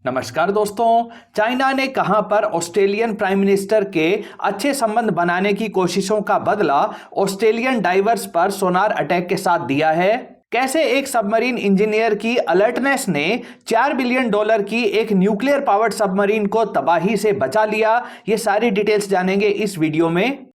नमस्कार दोस्तों। चाइना ने कहां पर ऑस्ट्रेलियन प्राइम मिनिस्टर के अच्छे संबंध बनाने की कोशिशों का बदला ऑस्ट्रेलियन डाइवर्स पर सोनार अटैक के साथ दिया है। कैसे एक सबमरीन इंजीनियर की अलर्टनेस ने $4 बिलियन की एक न्यूक्लियर पावर्ड सबमरीन को तबाही से बचा लिया, ये सारी डिटेल्स जानेंगे इस वीडियो में।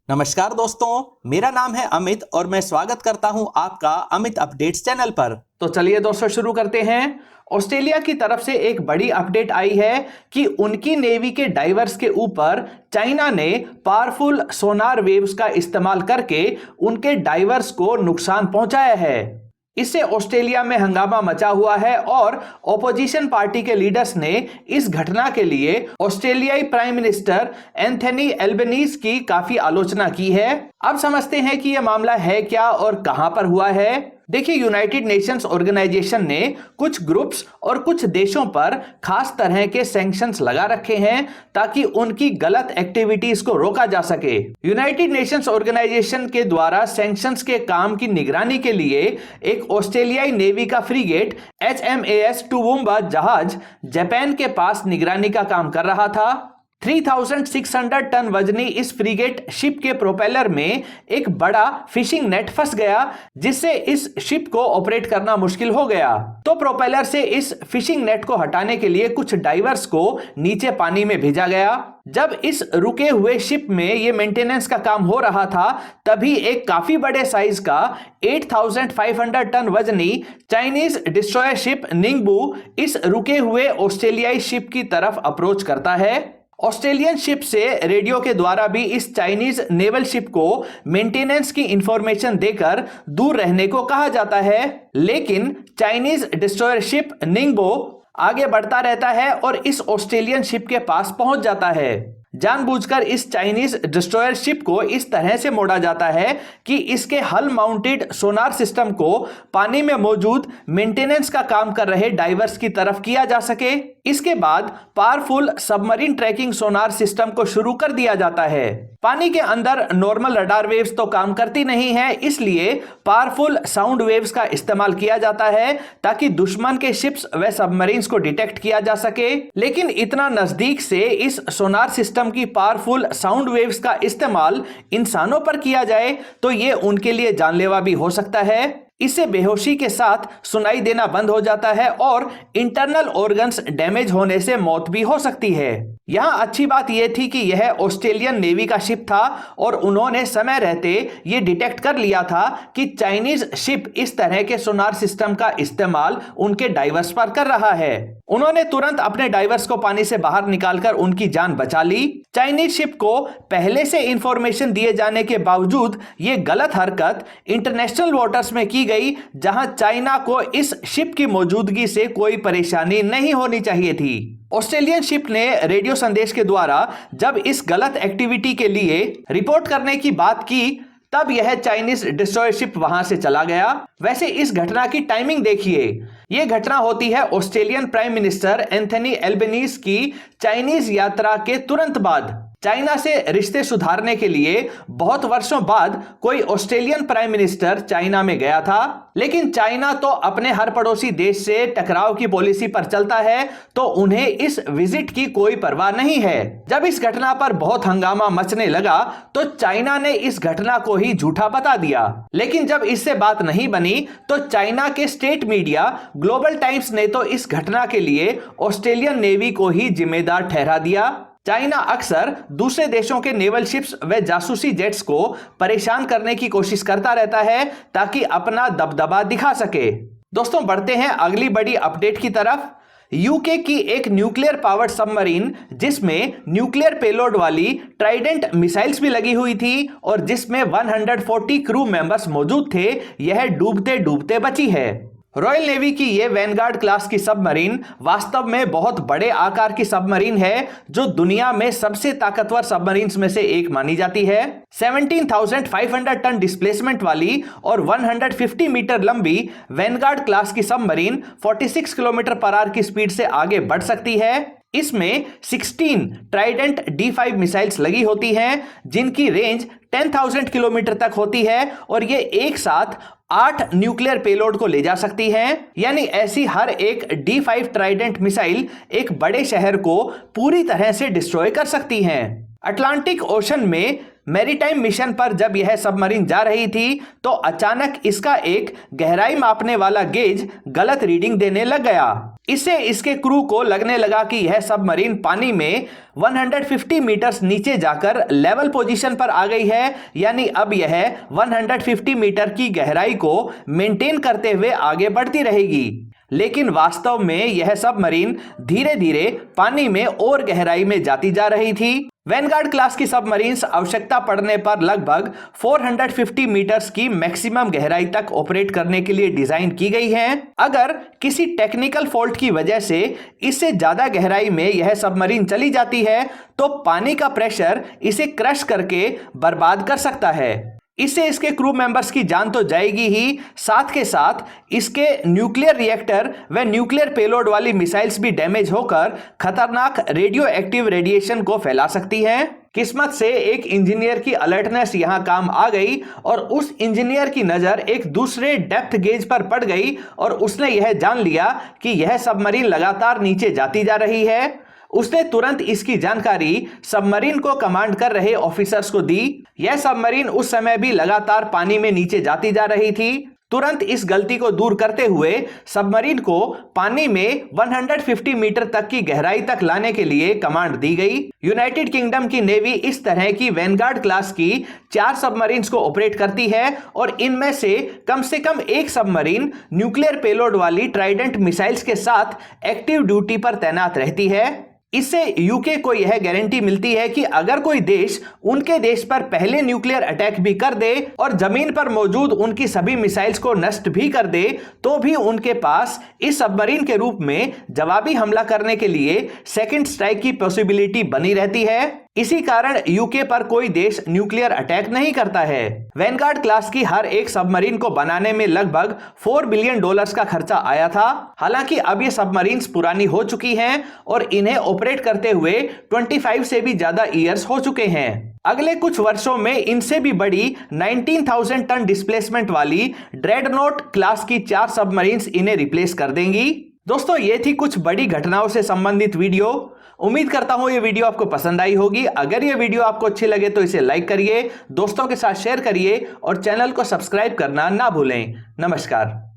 नमस्कार दोस्तों, मेरा नाम है अमित और मैं स्वागत करता हूं आपका अमित अपडेट्स चैनल पर। तो चलिए दोस्तों शुरू करते हैं। ऑस्ट्रेलिया की तरफ से एक बड़ी अपडेट आई है कि उनकी नेवी के डाइवर्स के ऊपर चाइना ने पावरफुल सोनार वेव्स का इस्तेमाल करके उनके डाइवर्स को नुकसान पहुंचाया है। इससे ऑस्ट्रेलिया में हंगामा मचा हुआ है और ओपोजिशन पार्टी के लीडर्स ने इस घटना के लिए ऑस्ट्रेलियाई प्राइम मिनिस्टर एंथनी एल्बनीज की काफी आलोचना की है। अब समझते हैं कि यह मामला है क्या और कहां पर हुआ है। देखिए, यूनाइटेड नेशंस ऑर्गेनाइजेशन ने कुछ ग्रुप्स और कुछ देशों पर खास तरह के सैंक्शंस लगा रखे हैं ताकि उनकी गलत एक्टिविटीज को रोका जा सके। यूनाइटेड नेशंस ऑर्गेनाइजेशन के द्वारा सैंक्शंस के काम की निगरानी के लिए एक ऑस्ट्रेलियाई नेवी का फ्रीगेट HMAS टूवुम्बा जहाज जापान के पास निगरानी का काम कर रहा था। 3600 टन वजनी इस फ्रीगेट शिप के प्रोपेलर में एक बड़ा फिशिंग नेट फंस गया, जिससे इस शिप को ऑपरेट करना मुश्किल हो गया। तो प्रोपेलर से इस फिशिंग नेट को हटाने के लिए कुछ डाइवर्स को नीचे पानी में भेजा गया। जब इस रुके हुए शिप में ये मेंटेनेंस का काम हो रहा था, तभी एक काफी बड़े साइज का 8500 टन वजनी चाइनीज डिस्ट्रॉयर शिप निंगबू इस रुके हुए ऑस्ट्रेलियाई शिप की तरफ अप्रोच करता है। ऑस्ट्रेलियन शिप से रेडियो के द्वारा भी इस चाइनीज नेवल शिप को मेंटेनेंस की इंफॉर्मेशन देकर दूर रहने को कहा जाता है, लेकिन चाइनीज डिस्ट्रॉयर शिप निंगबो आगे बढ़ता रहता है और इस ऑस्ट्रेलियन शिप के पास पहुंच जाता है। जानबूझकर इस चाइनीज डिस्ट्रॉयर शिप को इस तरह से मोड़ा जाता है कि इसके हल माउंटेड सोनार सिस्टम को पानी में मौजूद मेंटेनेंस का काम कर रहे डाइवर्स की तरफ किया जा सके। इसके बाद powerful submarine tracking sonar system को शुरू कर दिया जाता है। पानी के अंदर नॉर्मल रडार वेव्स तो काम करती नहीं है, इसलिए पावरफुल साउंड वेव्स का इस्तेमाल किया जाता है ताकि दुश्मन के शिप्स व सबमरीन्स को डिटेक्ट किया जा सके। लेकिन इतना नजदीक से इस सोनार सिस्टम की पावरफुल साउंड वेव्स का इस्तेमाल इंसानों पर किया जाए तो ये उनके लिए जानलेवा भी हो सकता है। इससे बेहोशी के साथ सुनाई देना बंद हो जाता है और इंटरनल ऑर्गन्स डैमेज होने से मौत भी हो सकती है। यहाँ अच्छी बात यह थी कि यह ऑस्ट्रेलियन नेवी का शिप था और उन्होंने समय रहते ये डिटेक्ट कर लिया था कि चाइनीज शिप इस तरह के सोनार सिस्टम का इस्तेमाल उनके डाइवर्स पर कर रहा है। उन्होंने तुरंत अपने डाइवर्स को पानी से बाहर निकालकर उनकी जान बचा ली। चाइनीज शिप को पहले से इंफॉर्मेशन दिए जाने के बावजूद ये गलत हरकत इंटरनेशनल वाटर्स में की गई, जहां चाइना को इस शिप की मौजूदगी से कोई परेशानी नहीं होनी चाहिए थी। ऑस्ट्रेलियन शिप ने रेडियो संदेश के द्वारा जब इस गलत एक्टिविटी के लिए रिपोर्ट करने की बात की, तब यह चाइनीज डिस्ट्रॉयर शिप वहां से चला गया। वैसे इस घटना की टाइमिंग देखिए, यह घटना होती है Australian prime minister Anthony Albanese की चाइनीज यात्रा के तुरंत बाद। चाइना से रिश्ते सुधारने के लिए बहुत वर्षों बाद कोई ऑस्ट्रेलियन प्राइम मिनिस्टर चाइना में गया था, लेकिन चाइना तो अपने हर पड़ोसी देश से टकराव की पॉलिसी पर चलता है, तो उन्हें इस विजिट की कोई परवाह नहीं है। जब इस घटना पर बहुत हंगामा मचने लगा तो चाइना ने इस घटना को ही झूठा बता दिया। लेकिन जब इससे बात नहीं बनी तो चाइना के स्टेट मीडिया ग्लोबल टाइम्स ने तो इस घटना के लिए ऑस्ट्रेलियन नेवी को ही जिम्मेदार ठहरा दिया। चाइना अक्सर दूसरे देशों के नेवल शिप्स व जासूसी जेट्स को परेशान करने की कोशिश करता रहता है ताकि अपना दबदबा दिखा सके। दोस्तों बढ़ते हैं अगली बड़ी अपडेट की तरफ। यूके की एक न्यूक्लियर पावर्ड सबमरीन जिसमें न्यूक्लियर पेलोड वाली ट्राइडेंट मिसाइल्स भी लगी हुई थी और जिसमें 140 क्रू मेंबर्स मौजूद थे, यह डूबते डूबते बची है। रॉयल नेवी की ये वैनगार्ड क्लास की सबमरीन वास्तव में बहुत बड़े आकार की सबमरीन है, जो दुनिया में सबसे ताकतवर सबमरीन्स में से एक मानी जाती है। 17,500 टन डिस्प्लेसमेंट वाली और 150 मीटर लंबी वैनगार्ड क्लास की सबमरीन 46 किलोमीटर पर आवर की स्पीड से आगे बढ़ सकती है। इसमें 16 ट्राइडेंट D5 मिसाइल्स लगी होती हैं जिनकी रेंज 10,000 किलोमीटर तक होती है और ये एक साथ 8 न्यूक्लियर पेलोड को ले जा सकती हैं। यानी ऐसी हर एक D5 ट्राइडेंट मिसाइल एक बड़े शहर को पूरी तरह से डिस्ट्रॉय कर सकती हैं। अटलांटिक ओशन में मैरीटाइम मिशन पर जब यह सबमरीन जा रही थी तो अचानक इसका एक गहराई मापने वाला गेज गलत रीडिंग देने लग गया। इससे इसके क्रू को लगने लगा कि यह सबमरीन पानी में 150 मीटर्स नीचे जाकर लेवल पोजीशन पर आ गई है, यानी अब यह 150 मीटर की गहराई को मेंटेन करते हुए आगे बढ़ती रहेगी। लेकिन वास्तव में यह सबमरीन धीरे धीरे पानी में और गहराई में जाती जा रही थी। वैनगार्ड क्लास की सबमरीन्स आवश्यकता पड़ने पर लगभग 450 मीटर्स की मैक्सिमम गहराई तक ऑपरेट करने के लिए डिजाइन की गई हैं। अगर किसी टेक्निकल फॉल्ट की वजह से इससे ज्यादा गहराई में यह सबमरीन चली जाती है तो पानी का प्रेशर इसे क्रश करके बर्बाद कर सकता है। इससे इसके क्रू मेंबर्स की जान तो जाएगी ही, साथ के साथ इसके न्यूक्लियर रिएक्टर व न्यूक्लियर पेलोड वाली मिसाइल्स भी डैमेज होकर खतरनाक रेडियो एक्टिव रेडिएशन को फैला सकती हैं। किस्मत से एक इंजीनियर की अलर्टनेस यहां काम आ गई और उस इंजीनियर की नजर एक दूसरे डेप्थ गेज पर पड़ गई और उसने यह जान लिया कि यह सबमरीन लगातार नीचे जाती जा रही है। उसने तुरंत इसकी जानकारी सबमरीन को कमांड कर रहे ऑफिसर्स को दी। यह सबमरीन उस समय भी लगातार पानी में नीचे जाती जा रही थी। तुरंत इस गलती को दूर करते हुए सबमरीन को पानी में 150 मीटर तक की गहराई तक लाने के लिए कमांड दी गई। यूनाइटेड किंगडम की नेवी इस तरह की वैनगार्ड क्लास की 4 सबमरीन्स को ऑपरेट करती है और इनमें से कम एक सबमरीन न्यूक्लियर पेलोड वाली ट्राइडेंट मिसाइल्स के साथ एक्टिव ड्यूटी पर तैनात रहती है। इससे यूके को यह गारंटी मिलती है कि अगर कोई देश उनके देश पर पहले न्यूक्लियर अटैक भी कर दे और जमीन पर मौजूद उनकी सभी मिसाइल्स को नष्ट भी कर दे तो भी उनके पास इस सबमरीन के रूप में जवाबी हमला करने के लिए सेकंड स्ट्राइक की पॉसिबिलिटी बनी रहती है। इसी कारण यूके पर कोई देश न्यूक्लियर अटैक नहीं करता है। वैनगार्ड क्लास की हर एक सबमरीन को बनाने में लगभग $4 बिलियन का खर्चा आया था। हालांकि अब ये सबमरीन्स पुरानी हो चुकी हैं और इन्हें ऑपरेट करते हुए 25 से भी ज्यादा ईयर्स हो चुके हैं। अगले कुछ वर्षों में इनसे भी बड़ी 19,000 टन डिस्प्लेसमेंट वाली ड्रेडनोट क्लास की 4 सबमरीन्स इन्हें रिप्लेस कर देंगी। दोस्तों, ये थी कुछ बड़ी घटनाओं से संबंधित वीडियो। उम्मीद करता हूं ये वीडियो आपको पसंद आई होगी। अगर ये वीडियो आपको अच्छी लगे तो इसे लाइक करिए, दोस्तों के साथ शेयर करिए और चैनल को सब्सक्राइब करना ना भूलें। नमस्कार।